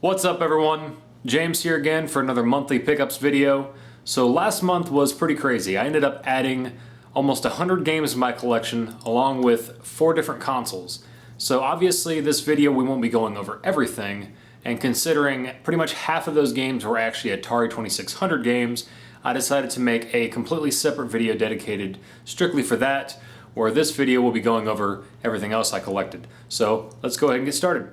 What's up everyone? James here again for another monthly pickups video. So last month was pretty crazy. I ended up adding almost 100 games to my collection along with 4 different consoles. So obviously this video we won't be going over everything, and considering pretty much half of those games were actually Atari 2600 games, I decided to make a completely separate video dedicated strictly for that, where this video will be going over everything else I collected. So let's go ahead and get started.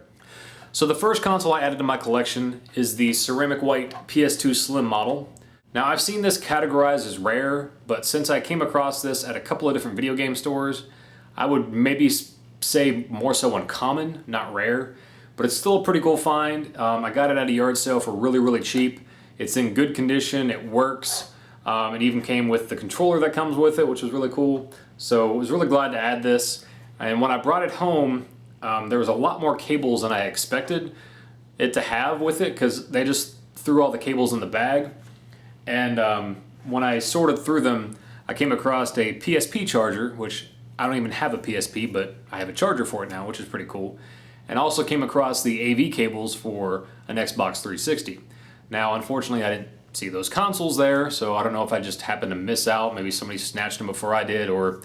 So the first console I added to my collection is the ceramic white PS2 Slim model. Now I've seen this categorized as rare, but since I came across this at a couple of different video game stores, I would maybe say more so uncommon, not rare, but it's still a pretty cool find. I got it at a yard sale for really cheap. It's in good condition, it works. It even came with the controller that comes with it, which was really cool. So I was really glad to add this. And when I brought it home, there was a lot more cables than I expected it to have with it, because they just threw all the cables in the bag. And when I sorted through them, I came across a PSP charger, which I don't even have a PSP, but I have a charger for it now, which is pretty cool. And also came across the AV cables for an Xbox 360. Now, unfortunately, I didn't see those consoles there, so I don't know if I just happened to miss out. Maybe somebody snatched them before I did, or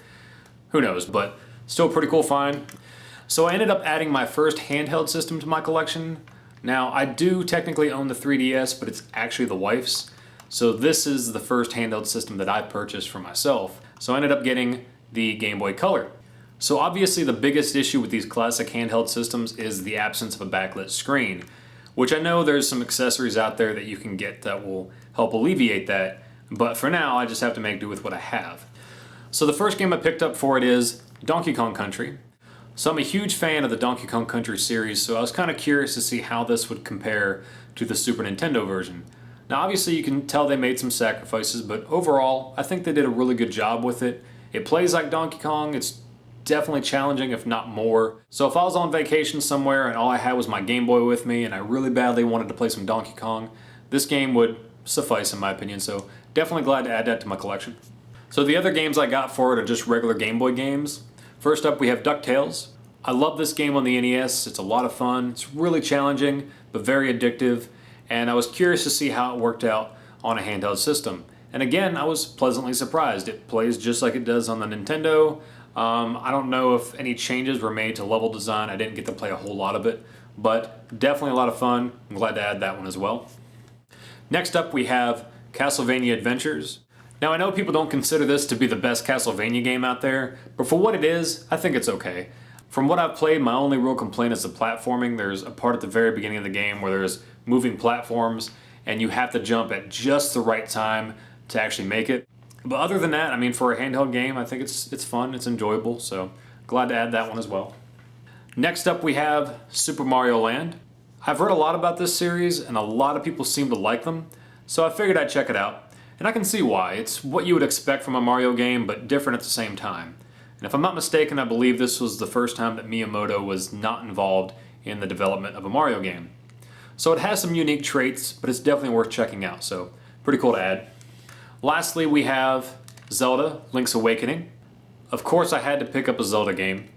who knows, but still a pretty cool find. So I ended up adding my first handheld system to my collection. Now, I do technically own the 3DS, but it's actually the wife's. So this is the first handheld system that I purchased for myself. So I ended up getting the Game Boy Color. So obviously the biggest issue with these classic handheld systems is the absence of a backlit screen, which I know there's some accessories out there that you can get that will help alleviate that, but for now I just have to make do with what I have. So the first game I picked up for it is Donkey Kong Country. So I'm a huge fan of the Donkey Kong Country series, so I was kind of curious to see how this would compare to the Super Nintendo version. Now obviously you can tell they made some sacrifices, but overall I think they did a really good job with it. It plays like Donkey Kong, it's definitely challenging if not more. So if I was on vacation somewhere and all I had was my Game Boy with me and I really badly wanted to play some Donkey Kong, this game would suffice in my opinion, so definitely glad to add that to my collection. So the other games I got for it are just regular Game Boy games. First up we have DuckTales. I love this game on the NES, it's a lot of fun, it's really challenging but very addictive, and I was curious to see how it worked out on a handheld system. And again, I was pleasantly surprised. It plays just like it does on the Nintendo. I don't know if any changes were made to level design, I didn't get to play a whole lot of it, but definitely a lot of fun. I'm glad to add that one as well. Next up we have Castlevania Adventures. Now I know people don't consider this to be the best Castlevania game out there, but for what it is, I think it's okay. From what I've played, my only real complaint is the platforming. There's a part at the very beginning of the game where there's moving platforms and you have to jump at just the right time to actually make it. But other than that, I mean, for a handheld game, I think it's fun, it's enjoyable, so glad to add that one as well. Next up we have Super Mario Land. I've heard a lot about this series and a lot of people seem to like them, so I figured I'd check it out. And I can see why. It's what you would expect from a Mario game, but different at the same time. And if I'm not mistaken, I believe this was the first time that Miyamoto was not involved in the development of a Mario game. So it has some unique traits, but it's definitely worth checking out, so pretty cool to add. Lastly, we have Zelda: Link's Awakening. Of course I had to pick up a Zelda game.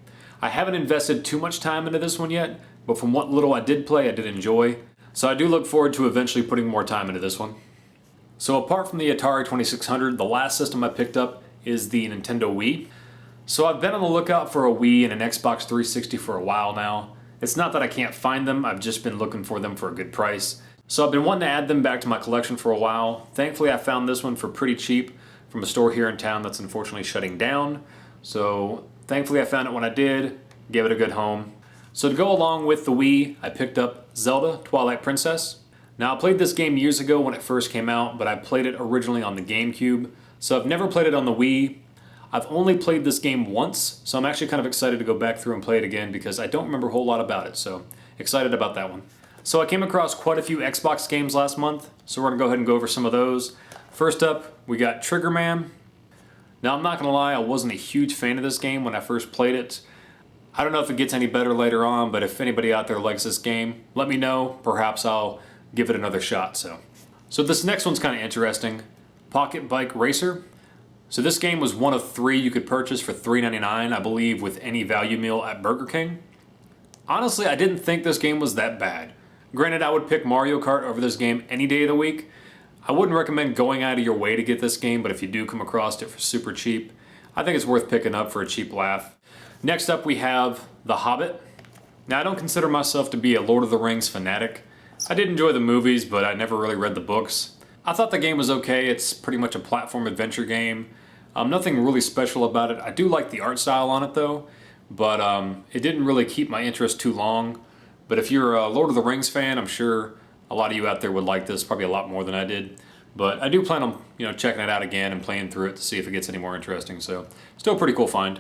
I haven't invested too much time into this one yet, but from what little I did play, I did enjoy. So I do look forward to eventually putting more time into this one. So apart from the Atari 2600, the last system I picked up is the Nintendo Wii. So I've been on the lookout for a Wii and an Xbox 360 for a while now. It's not that I can't find them, I've just been looking for them for a good price. So I've been wanting to add them back to my collection for a while. Thankfully I found this one for pretty cheap from a store here in town that's unfortunately shutting down. So thankfully I found it when I did, gave it a good home. So to go along with the Wii, I picked up Zelda: Twilight Princess. Now I played this game years ago when it first came out, but I played it originally on the GameCube. So I've never played it on the Wii. I've only played this game once, so I'm actually kind of excited to go back through and play it again because I don't remember a whole lot about it, so excited about that one. So I came across quite a few Xbox games last month, so we're going to go ahead and go over some of those. First up, we got Trigger Man. Now I'm not going to lie, I wasn't a huge fan of this game when I first played it. I don't know if it gets any better later on, but if anybody out there likes this game, let me know. Perhaps I'll give it another shot. So this next one's kind of interesting. Pocket Bike Racer. So this game was one of 3 you could purchase for $3.99, I believe, with any value meal at Burger King. Honestly, I didn't think this game was that bad. Granted, I would pick Mario Kart over this game any day of the week. I wouldn't recommend going out of your way to get this game, but if you do come across it for super cheap, I think it's worth picking up for a cheap laugh. Next up we have The Hobbit. Now I don't consider myself to be a Lord of the Rings fanatic. I did enjoy the movies, but I never really read the books. I thought the game was okay. It's pretty much a platform adventure game. Nothing really special about it. I do like the art style on it though, but it didn't really keep my interest too long. But if you're a Lord of the Rings fan, I'm sure a lot of you out there would like this probably a lot more than I did. But I do plan on checking it out again and playing through it to see if it gets any more interesting. So still a pretty cool find.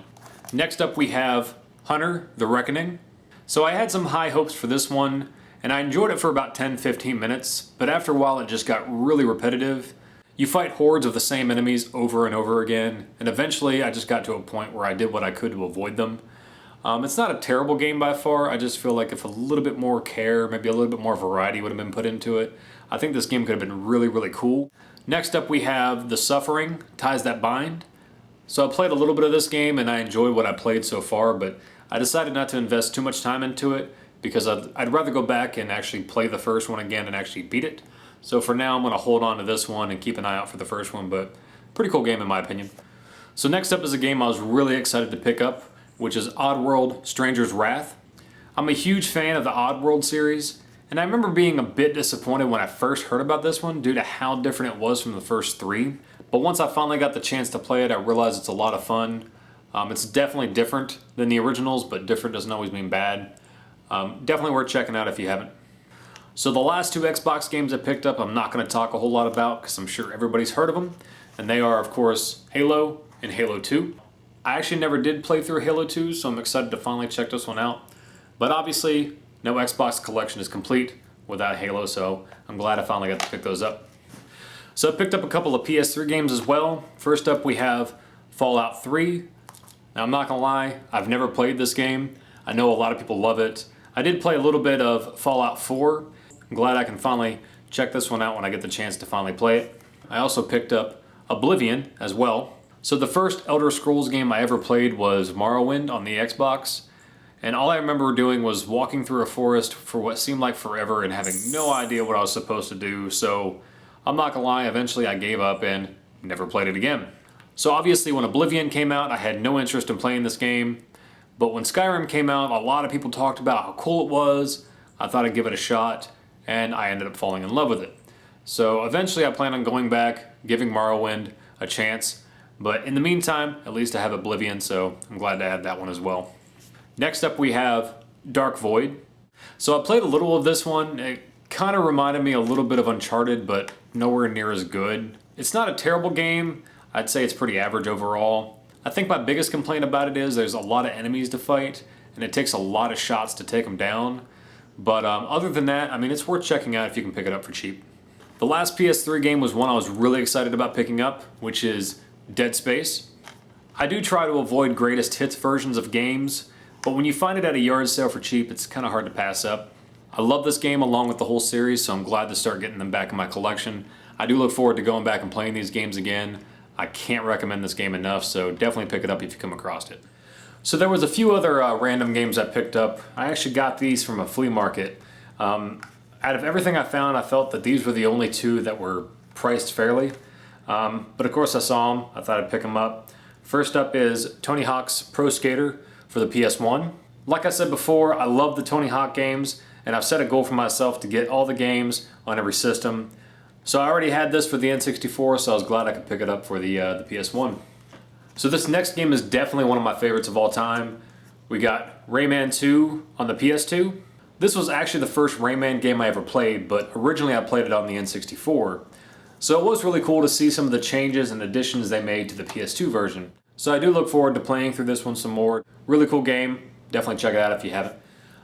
Next up we have Hunter: The Reckoning. So I had some high hopes for this one, and I enjoyed it for about 10-15 minutes, but after a while it just got really repetitive. You fight hordes of the same enemies over and over again, and eventually I just got to a point where I did what I could to avoid them. It's not a terrible game by far. I just feel like if a little bit more care, maybe a little bit more variety would have been put into it, I think this game could have been really, really cool. Next up we have The Suffering: Ties That Bind. So I played a little bit of this game and I enjoyed what I played so far, but I decided not to invest too much time into it because I'd rather go back and actually play the first one again and actually beat it. So for now I'm going to hold on to this one and keep an eye out for the first one, but pretty cool game in my opinion. So next up is a game I was really excited to pick up, which is Oddworld: Stranger's Wrath. I'm a huge fan of the Oddworld series, and I remember being a bit disappointed when I first heard about this one due to how different it was from the first three. But once I finally got the chance to play it, I realized it's a lot of fun. It's definitely different than the originals, but different doesn't always mean bad. Definitely worth checking out if you haven't. So the last two Xbox games I picked up, I'm not going to talk a whole lot about because I'm sure everybody's heard of them. And they are, of course, Halo and Halo 2. I actually never did play through Halo 2, so I'm excited to finally check this one out. But obviously, no Xbox collection is complete without Halo, so I'm glad I finally got to pick those up. So I picked up a couple of PS3 games as well. First up we have Fallout 3. Now I'm not gonna lie, I've never played this game. I know a lot of people love it. I did play a little bit of Fallout 4. I'm glad I can finally check this one out when I get the chance to finally play it. I also picked up Oblivion as well. So the first Elder Scrolls game I ever played was Morrowind on the Xbox. And all I remember doing was walking through a forest for what seemed like forever and having no idea what I was supposed to do. So I'm not gonna lie, eventually I gave up and never played it again. So obviously when Oblivion came out, I had no interest in playing this game. But when Skyrim came out, a lot of people talked about how cool it was. I thought I'd give it a shot, and I ended up falling in love with it. So eventually I plan on going back, giving Morrowind a chance. But in the meantime, at least I have Oblivion, so I'm glad to add that one as well. Next up we have Dark Void. So I played a little of this one. It kind of reminded me a little bit of Uncharted, but nowhere near as good. It's not a terrible game. I'd say it's pretty average overall. I think my biggest complaint about it is there's a lot of enemies to fight, and it takes a lot of shots to take them down. But other than that, I mean, it's worth checking out if you can pick it up for cheap. The last PS3 game was one I was really excited about picking up, which is Dead Space. I do try to avoid greatest hits versions of games, but when you find it at a yard sale for cheap, it's kind of hard to pass up. I love this game along with the whole series, so I'm glad to start getting them back in my collection. I do look forward to going back and playing these games again. I can't recommend this game enough, so definitely pick it up if you come across it. So there was a few other random games I picked up. I actually got these from a flea market. Out of everything I found, I felt that these were the only two that were priced fairly. But of course I saw them, I thought I'd pick them up. First up is Tony Hawk's Pro Skater for the PS1. Like I said before, I love the Tony Hawk games, and I've set a goal for myself to get all the games on every system. So I already had this for the N64, so I was glad I could pick it up for the PS1. So this next game is definitely one of my favorites of all time. We got Rayman 2 on the PS2. This was actually the first Rayman game I ever played, but originally I played it on the N64. So it was really cool to see some of the changes and additions they made to the PS2 version. So I do look forward to playing through this one some more. Really cool game. Definitely check it out if you haven't.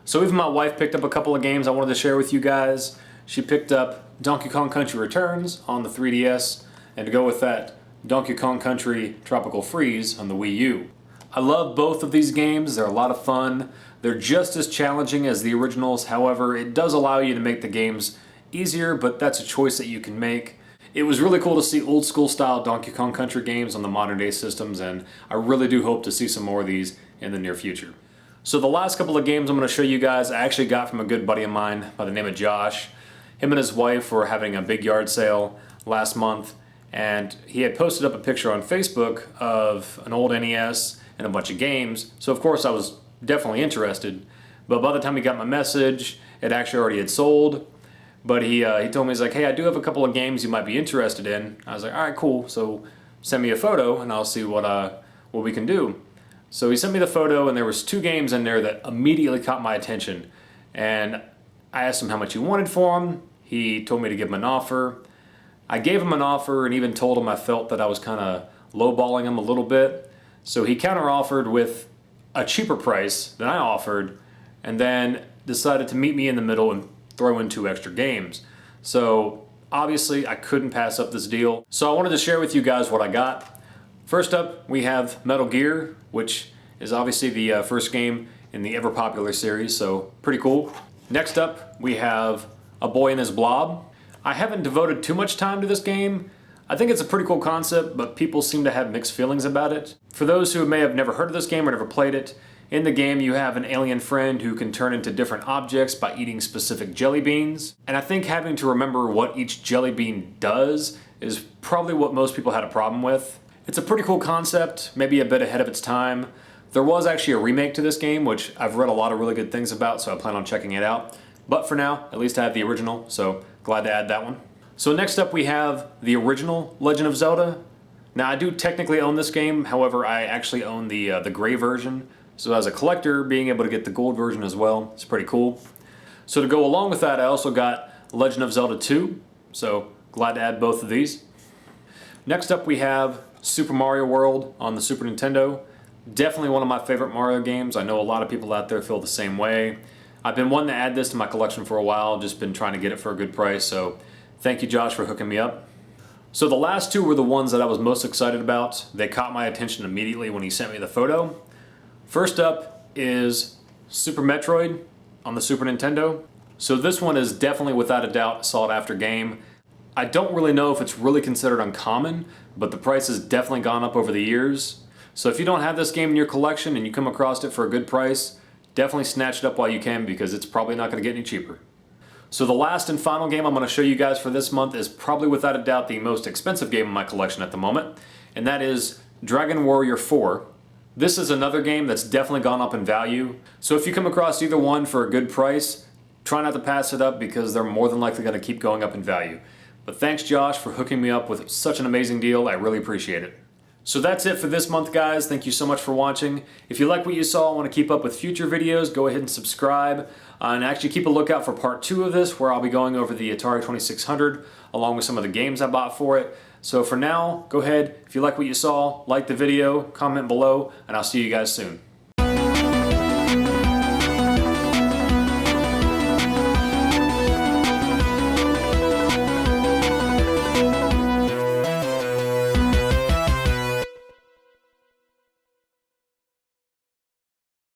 So even my wife picked up a couple of games I wanted to share with you guys. She picked up Donkey Kong Country Returns on the 3DS, and to go with that, Donkey Kong Country Tropical Freeze on the Wii U. I love both of these games. They're a lot of fun. They're just as challenging as the originals. However, it does allow you to make the games easier, but that's a choice that you can make. It was really cool to see old school style Donkey Kong Country games on the modern day systems, and I really do hope to see some more of these in the near future. So the last couple of games I'm going to show you guys I actually got from a good buddy of mine by the name of Josh. Him and his wife were having a big yard sale last month, and he had posted up a picture on Facebook of an old NES and a bunch of games, so of course I was definitely interested. But by the time he got my message, it actually already had sold. But he told me, he's like, hey, I do have a couple of games you might be interested in. I was like, all right, cool. So send me a photo and I'll see what we can do. So he sent me the photo, and there was 2 games in there that immediately caught my attention. And I asked him how much he wanted for them. He told me to give him an offer. I gave him an offer and even told him I felt that I was kind of lowballing him a little bit. So he counter-offered with a cheaper price than I offered, and then decided to meet me in the middle and throw in 2 extra games. So obviously I couldn't pass up this deal. So I wanted to share with you guys what I got. First up, we have Metal Gear, which is obviously the first game in the ever-popular series, so pretty cool. Next up, we have A Boy and His Blob. I haven't devoted too much time to this game. I think it's a pretty cool concept, but people seem to have mixed feelings about it. For those who may have never heard of this game or never played it, in the game you have an alien friend who can turn into different objects by eating specific jelly beans. And I think having to remember what each jelly bean does is probably what most people had a problem with. It's a pretty cool concept, maybe a bit ahead of its time. There was actually a remake to this game, which I've read a lot of really good things about, so I plan on checking it out. But for now, at least I have the original, so glad to add that one. So next up we have the original Legend of Zelda. Now I do technically own this game, however I actually own the gray version. So as a collector, being able to get the gold version as well is pretty cool. So to go along with that, I also got Legend of Zelda 2, so glad to add both of these. Next up we have Super Mario World on the Super Nintendo. Definitely one of my favorite Mario games. I know a lot of people out there feel the same way. I've been wanting to add this to my collection for a while, just been trying to get it for a good price, so thank you, Josh, for hooking me up. So the last 2 were the ones that I was most excited about. They caught my attention immediately when he sent me the photo. First up is Super Metroid on the Super Nintendo. So this one is definitely, without a doubt, a sought-after game. I don't really know if it's really considered uncommon, but the price has definitely gone up over the years. So if you don't have this game in your collection and you come across it for a good price, definitely snatch it up while you can, because it's probably not going to get any cheaper. So the last and final game I'm going to show you guys for this month is probably, without a doubt, the most expensive game in my collection at the moment, and that is Dragon Warrior 4. This is another game that's definitely gone up in value. So if you come across either one for a good price, try not to pass it up, because they're more than likely going to keep going up in value. But thanks, Josh, for hooking me up with such an amazing deal. I really appreciate it. So that's it for this month, guys. Thank you so much for watching. If you like what you saw and want to keep up with future videos, go ahead and subscribe. And actually keep a lookout for part 2 of this, where I'll be going over the Atari 2600 along with some of the games I bought for it. So for now, go ahead, if you like what you saw, like the video, comment below, and I'll see you guys soon.